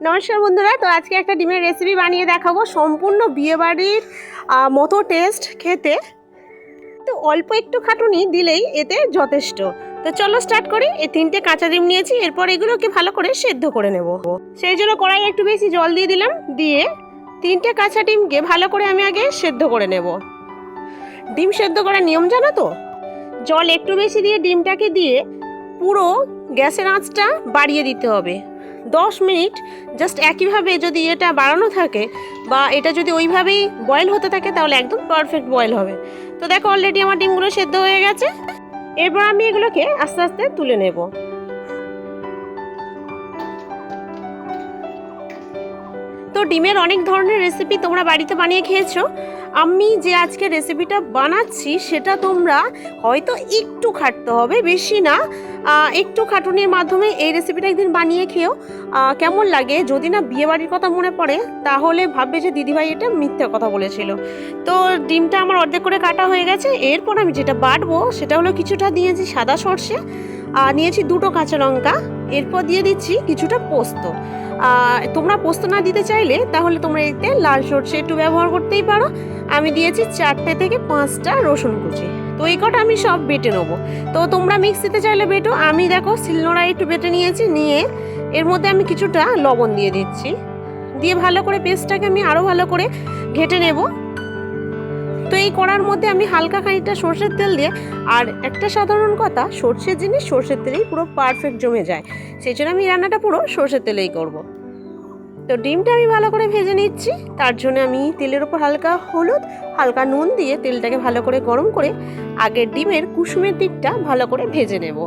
নমস্কার বন্ধুরা, তো আজকে একটা ডিমের রেসিপি বানিয়ে দেখাবো, সম্পূর্ণ বিয়েবাড়ির মতো টেস্ট খেতে। তো অল্প একটু খাটুনি দিলেই এতে যথেষ্ট। তো চলো স্টার্ট করি। এই 3টে কাঁচা ডিম নিয়েছি, এরপর এগুলোকে ভালো করে সেদ্ধ করে নেব। সেই জন্য কড়াই একটু বেশি জল দিয়ে দিলাম, দিয়ে 3টে কাঁচা ডিমকে ভালো করে আমি আগে সেদ্ধ করে নেব। ডিম সেদ্ধ করার নিয়ম জানো তো? জল একটু বেশি দিয়ে ডিমটাকে দিয়ে পুরো গ্যাসের আঁচটা বাড়িয়ে দিতে হবে। 10 মিনিট জাস্ট একইভাবে যদি এটা বাড়ানো থাকে বা এটা যদি ওইভাবেই বয়েল হতে থাকে তাহলে একদম পারফেক্ট বয়েল হবে। তো দেখো অলরেডি আমার ডিমগুলো সেদ্ধ হয়ে গেছে। এরপর আমি এগুলোকে আস্তে আস্তে তুলে নেব। তো ডিমের অনেক ধরনের রেসিপি তোমরা বাড়িতে বানিয়ে খেয়েছো। আমি যে আজকে রেসিপিটা বানাচ্ছি সেটা তোমরা হয়তো একটু খাটতে হবে, বেশি না, একটু খাটুনির মাধ্যমে এই রেসিপিটা একদিন বানিয়ে খেও। কেমন লাগে, যদি না বিয়েবাড়ির কথা মনে পড়ে তাহলে ভাববে যে দিদিভাই এটা মিথ্যা কথা বলেছিল। তো ডিমটা আমার অর্ধেক করে কাটা হয়ে গেছে। এরপর আমি যেটা বাটবো সেটা হলো কিছুটা দিয়েছি সাদা সর্ষে, নিয়েছি 2টো কাঁচা লঙ্কা, এরপর দিয়ে দিচ্ছি কিছুটা পোস্ত। তোমরা পোস্ত না দিতে চাইলে তাহলে তোমরা এতে লাল সর্ষে একটু ব্যবহার করতেই পারো। আমি দিয়েছি 4টে থেকে 5টা রসুন কুচি। তো এই কটা আমি সব বেটে নেবো। তো তোমরা মিক্সিতে চাইলে বেটো, আমি দেখো শিলনোড়ায় একটু বেটে নিয়েছি। নিয়ে এর মধ্যে আমি কিছুটা লবণ দিয়ে দিচ্ছি, দিয়ে ভালো করে পেস্টটাকে আমি আরও ভালো করে ঘেটে নেব। তো এই কড়ার মধ্যে আমি হালকা খানিকটা সর্ষের তেল দিয়ে, আর একটা সাধারণ কথা, সর্ষের জিনিস সর্ষের তেলেই পুরো পারফেক্ট জমে যায়, সেই জন্য আমি রান্নাটা পুরো সর্ষের তেলেই করব। তো ডিমটা আমি ভালো করে ভেজে নিচ্ছি। তার জন্য আমি তেলের ওপর হালকা হলুদ, হালকা নুন দিয়ে তেলটাকে ভালো করে গরম করে আগে ডিমের কুসুমের দিকটা ভালো করে ভেজে নেব।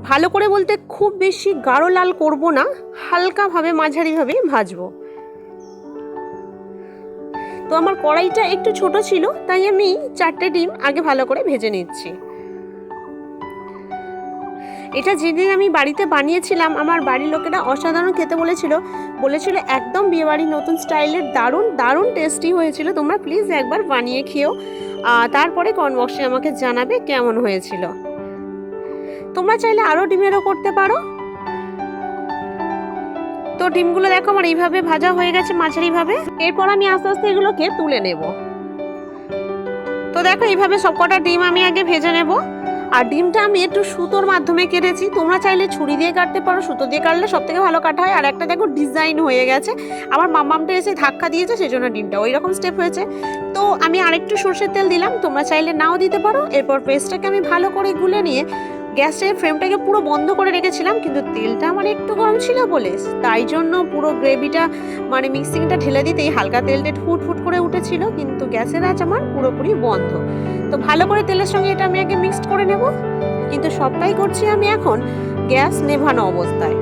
ভালো করে বলতে খুব বেশি গাঢ় লাল করব না, হালকাভাবে মাঝারিভাবে ভাজবো। তো আমার কড়াইটা একটু ছোট ছিল, তাই আমি 4টে ডিম আগে ভালো করে ভেজে নিচ্ছি। এটা যেদিন আমি বাড়িতে বানিয়েছিলাম আমার বাড়ির লোকেরা অসাধারণ খেতে বলেছিল একদম বিয়েবাড়ির নতুন স্টাইলের, দারুণ দারুণ টেস্টি হয়েছিল। তোমরা প্লিজ একবার বানিয়ে খেও, তারপরে কমেন্ট বক্সে আমাকে জানাবে কেমন হয়েছিল। তোমরা চাইলে আরও ডিমেরও করতে পারো। তো ডিমগুলো দেখো আমার এইভাবে ভাজা হয়ে গেছে মাঝারিভাবে। এরপর আমি আস্তে আস্তে এগুলোকে তুলে নেব। তো দেখো এইভাবে সবকটা ডিম আমি আগে ভেজে নেব। আর ডিমটা আমি একটু সুতোর মাধ্যমে কেটেছি, তোমরা চাইলে ছুরি দিয়ে কাটতে পারো, সুতো দিয়ে কাটলে সব থেকে ভালো কাটা হয়। আর একটা দেখো ডিজাইন হয়ে গেছে, আমার মাম্মামটা এসে ধাক্কা দিয়েছে সেই জন্য ডিমটা ওই রকম স্টেপ হয়েছে। তো আমি আরেকটু সর্ষের তেল দিলাম, তোমরা চাইলে নাও দিতে পারো। এরপর পেস্টটাকে আমি ভালো করে গুলে নিয়ে গ্যাসের ফ্লেমটাকে পুরো বন্ধ করে রেখেছিলাম, কিন্তু তেলটা আমার একটু গরম ছিল বলে তাই জন্য পুরো গ্রেভিটা মানে মিক্সিংটা ঢেলে দিতেই হালকা তেলটা ফুট করে উঠেছিল, কিন্তু গ্যাসের আঁচ আমার পুরোপুরি বন্ধ। তো ভালো করে তেলের সঙ্গে এটা আমি আগে মিক্সড করে নেব, কিন্তু সবটাই করছি আমি এখন গ্যাস নেভানো অবস্থায়,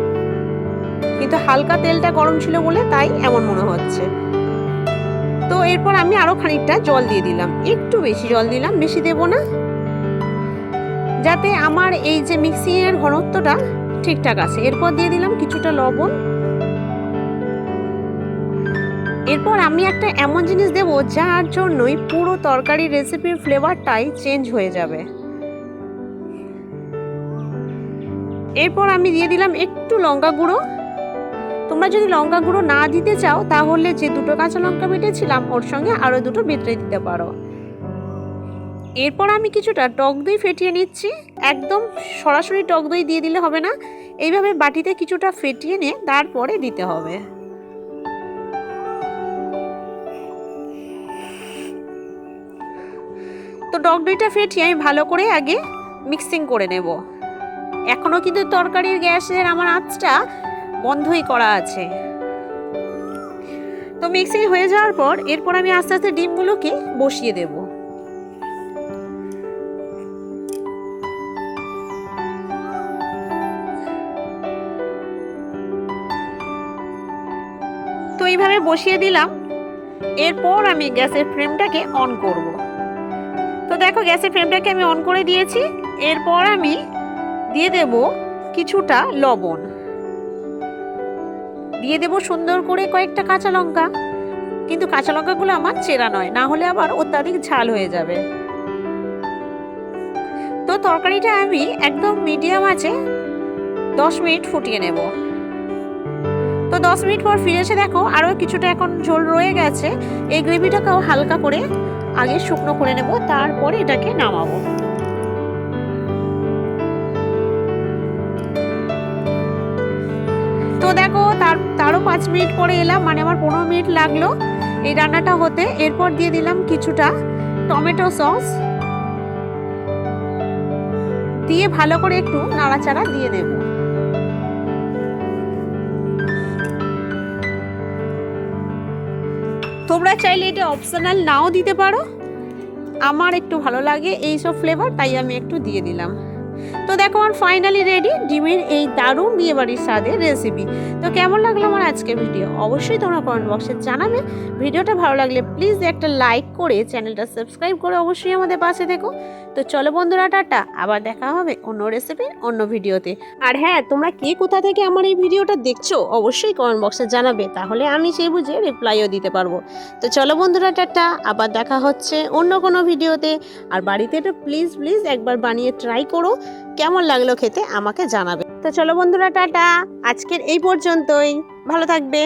কিন্তু হালকা তেলটা গরম ছিল বলে তাই এমন মনে হচ্ছে। তো এরপর আমি আরো খানিকটা জল দিয়ে দিলাম, একটু বেশি জল দিলাম, বেশি দেব না, যাতে আমার এই যে মিক্সিং এর ঘনত্বটা ঠিকঠাক আছে। এরপর দিয়ে দিলাম কিছুটা লবণ। এরপর আমি একটা এমন জিনিস দেব যার জন্যই পুরো তরকারির রেসিপির ফ্লেভারটাই চেঞ্জ হয়ে যাবে। এরপর আমি দিয়ে দিলাম একটু লঙ্কা গুঁড়ো। তোমরা যদি লঙ্কা গুঁড়ো না দিতে চাও তাহলে যে 2টো কাঁচা লঙ্কা বেটেছিলাম ওর সঙ্গে আরও 2টো বেটে দিতে পারো। এরপর আমি কিছুটা টক দই ফেটিয়ে নিচ্ছি। একদম সরাসরি টক দই দিয়ে দিলে হবে না, এইভাবে বাটিতে কিছুটা ফেটিয়ে নিয়ে তারপরে দিতে হবে। তো টক দইটা ফেটিয়ে আমি ভালো করে আগে মিক্সিং করে নেব। এখনও কিন্তু তরকারির গ্যাসের আমার আঁচটা বন্ধই করা আছে। তো মিক্সিং হয়ে যাওয়ার পর এরপর আমি আস্তে আস্তে ডিমগুলোকে বসিয়ে দেব। তো এইভাবে বসিয়ে দিলাম। এরপর আমি গ্যাসের ফ্লেমটাকে অন করব। তো দেখো গ্যাসের ফ্লেমটাকে আমি অন করে দিয়েছি। এরপর আমি দিয়ে দেব কিছুটা লবণ, দিয়ে দেব সুন্দর করে কয়েকটা কাঁচা লঙ্কা, কিন্তু কাঁচা লঙ্কাগুলো আমার চেরা নয়, না হলে আবার অত্যাধিক ঝাল হয়ে যাবে। তো তরকারিটা আমি একদম মিডিয়াম আঁচে 10 মিনিট ফুটিয়ে নেব। 10 মিনিট পর ফিরে এসে দেখো আরও কিছুটা এখন ঝোল রয়ে গেছে। এই গ্রেভিটাকেও হালকা করে আগে শুকনো করে নেব, তারপরে এটাকে নামাবো। তো দেখো তারও 5 মিনিট পরে এলাম, মানে আমার 15 মিনিট লাগলো এই রান্নাটা হতে। এরপর দিয়ে দিলাম কিছুটা টমেটো সস, দিয়ে ভালো করে একটু নাড়াচাড়া দিয়ে দেব। তোমরা চাইলে এটা অপশনাল নাও দিতে পারো, আমার একটু ভালো লাগে এইসব ফ্লেভার, তাই আমি একটু দিয়ে দিলাম। তো দেখো আমার ফাইনালি রেডি ডিমের এই দারুণ বিয়েবাড়ির স্বাদের রেসিপি। তো কেমন লাগলো আমার আজকের ভিডিও অবশ্যই তোমরা কমেন্ট বক্সে জানাবে। ভিডিওটা ভালো লাগলে প্লিজ একটা লাইক করে চ্যানেলটা সাবস্ক্রাইব করে অবশ্যই আমাদের পাশে থেকো। তো চলো বন্ধুরা, টাটা, আবার দেখা হবে অন্য রেসিপির অন্য ভিডিওতে। আর হ্যাঁ, তোমরা কে কোথা থেকে আমার এই ভিডিওটা দেখছো অবশ্যই কমেন্ট বক্সে জানাবে, তাহলে আমি সেই বুঝে রিপ্লাইও দিতে পারবো। তো চলো বন্ধুরা, টাটা, আবার দেখা হচ্ছে অন্য কোনো ভিডিওতে। আর বাড়িতে একটু প্লিজ একবার বানিয়ে ট্রাই করো, কেমন লাগলো খেতে আমাকে জানাবে। তো চলো বন্ধুরা, টাটা, আজকের এই পর্যন্তই, ভালো থাকবে।